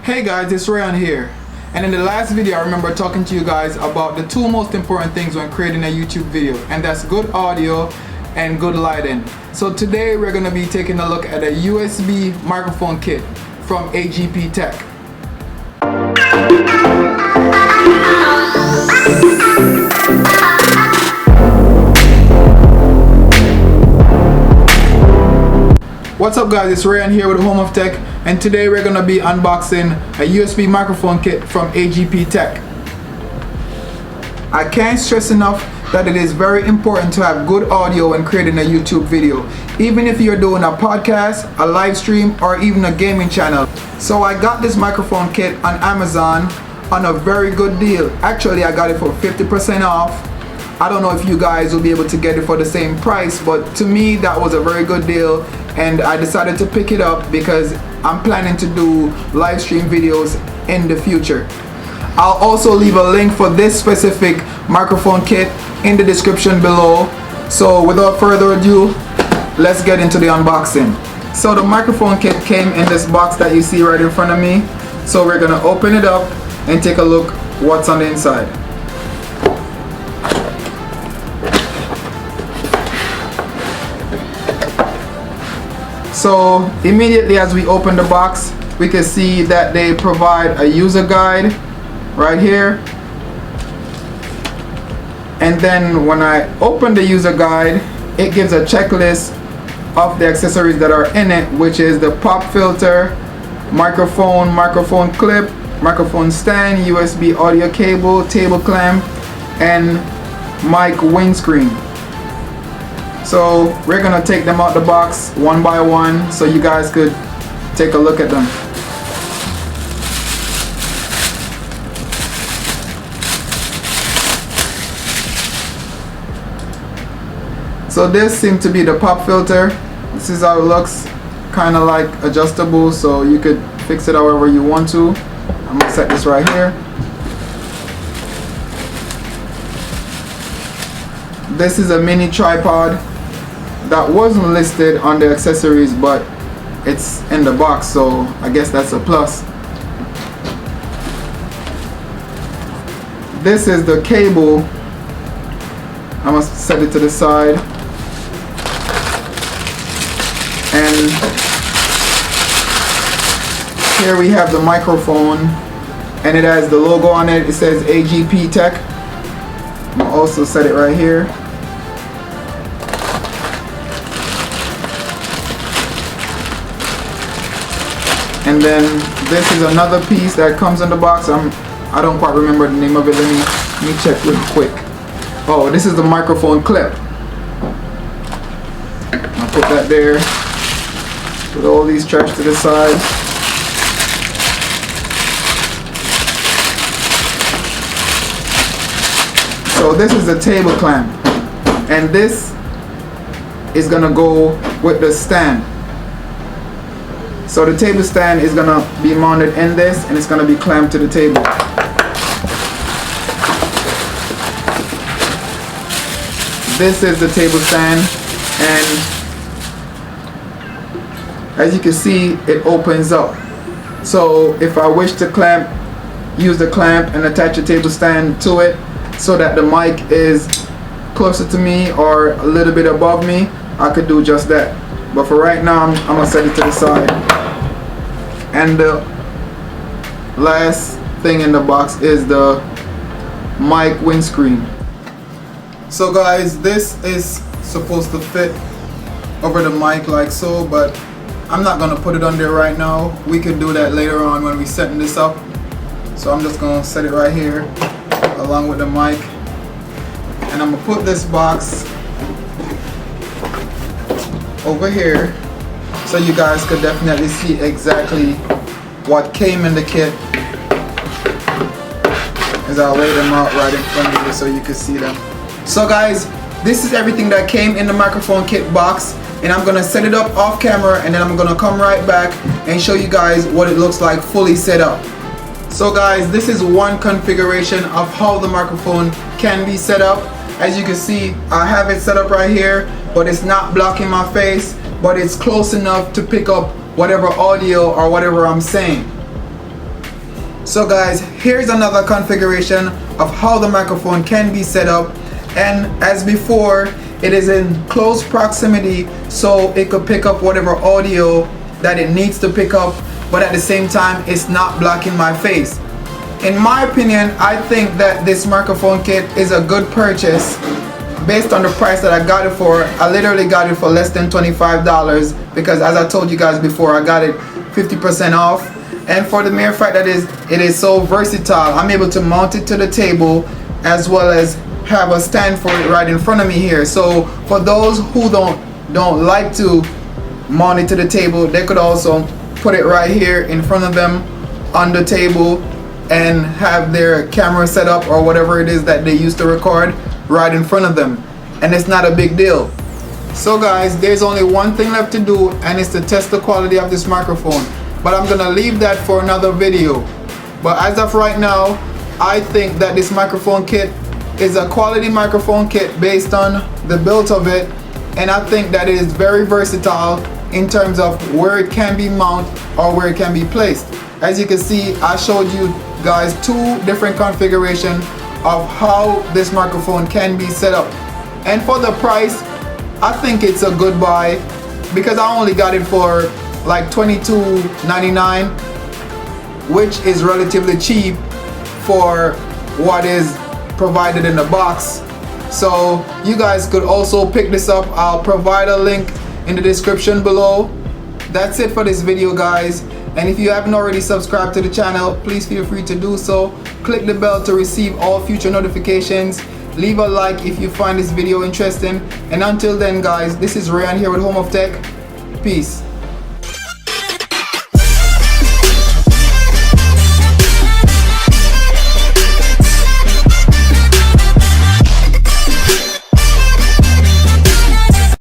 Hey guys, it's Rayan here. And in the last video I remember talking to you guys about the two most important things when creating a YouTube video, and that's good audio and good lighting. So today we're going to be taking a look at a USB microphone kit from HomeofTech. What's up guys, it's Rayan here with HomeofTech, and today we're going to be unboxing a USB microphone kit from HomeofTech. I can't stress enough that it is very important to have good audio when creating a YouTube video, even if you're doing a podcast, a live stream, or even a gaming channel. So I got this microphone kit on Amazon on a very good deal. Actually, I got it for 50% off. I don't know if you guys will be able to get it for the same price, but to me that was a very good deal, and I decided to pick it up because I'm planning to do live stream videos in the future. I'll also leave a link for this specific microphone kit in the description below. So without further ado, let's get into the unboxing. So the microphone kit came in this box that you see right in front of me. So we're gonna open it up and take a look what's on the inside. So immediately as we open the box, we can see that they provide a user guide right here. And then when I open the user guide, it gives a checklist of the accessories that are in it, which is the pop filter, microphone clip, microphone stand, USB audio cable, table clamp, and mic windscreen. So we're gonna take them out the box one by one so you guys could take a look at them. So this seems to be the pop filter. This is how it looks, kind of like adjustable, so you could fix it however you want to. I'm gonna set this right here. This is a mini tripod that wasn't listed on the accessories, but it's in the box, so I guess that's a plus. This is the cable. I must set it to the side. And here we have the microphone, and it has the logo on it. It says HomeofTech. I'm gonna also set it right here. And then this is another piece that comes in the box. I don't quite remember the name of it. Let me check real quick. Oh, this is the microphone clip. I'll put that there. Put all these straps to the side. So this is the table clamp, and this is gonna go with the stand. So the table stand is gonna be mounted in this, and it's gonna be clamped to the table. This is the table stand, and as you can see, it opens up. So if I wish to use the clamp and attach a table stand to it so that the mic is closer to me or a little bit above me, I could do just that. But for right now, I'm gonna set it to the side. And the last thing in the box is the mic windscreen. So guys, this is supposed to fit over the mic like so, but I'm not gonna put it on there right now. We can do that later on when we setting this up. So I'm just gonna set it right here along with the mic, and I'm gonna put this box over here so you guys could definitely see exactly what came in the kit, as I'll lay them out right in front of you so you can see them. So guys, this is everything that came in the microphone kit box, and I'm gonna set it up off camera, and then I'm gonna come right back and show you guys what it looks like fully set up. So guys, this is one configuration of how the microphone can be set up. As you can see, I have it set up right here, but it's not blocking my face, but it's close enough to pick up whatever audio or whatever I'm saying. So guys, here's another configuration of how the microphone can be set up, and as before, it is in close proximity so it could pick up whatever audio that it needs to pick up, but at the same time it's not blocking my face. In my opinion, I think that this microphone kit is a good purchase based on the price that I got it for. I literally got it for less than $25 because, as I told you guys before, I got it 50% off. And for the mere fact that it is so versatile, I'm able to mount it to the table as well as have a stand for it right in front of me here. So for those who don't like to mount it to the table, they could also put it right here in front of them on the table and have their camera set up or whatever it is that they use to record right in front of them, and it's not a big deal. So guys, there's only one thing left to do, and it's to test the quality of this microphone, but I'm gonna leave that for another video. But as of right now, I think that this microphone kit is a quality microphone kit based on the build of it, and I think that it is very versatile in terms of where it can be mounted or where it can be placed. As you can see, I showed you guys two different configurations of how this microphone can be set up, and for the price, I think it's a good buy because I only got it for like $22.99, which is relatively cheap for what is provided in the box. So you guys could also pick this up. I'll provide a link in the description below. That's it for this video, guys, and if you haven't already subscribed to the channel, please feel free to do so. Click the bell to receive all future notifications. Leave a like if you find this video interesting, and until then guys, this is Ryan here with HomeofTech. Peace.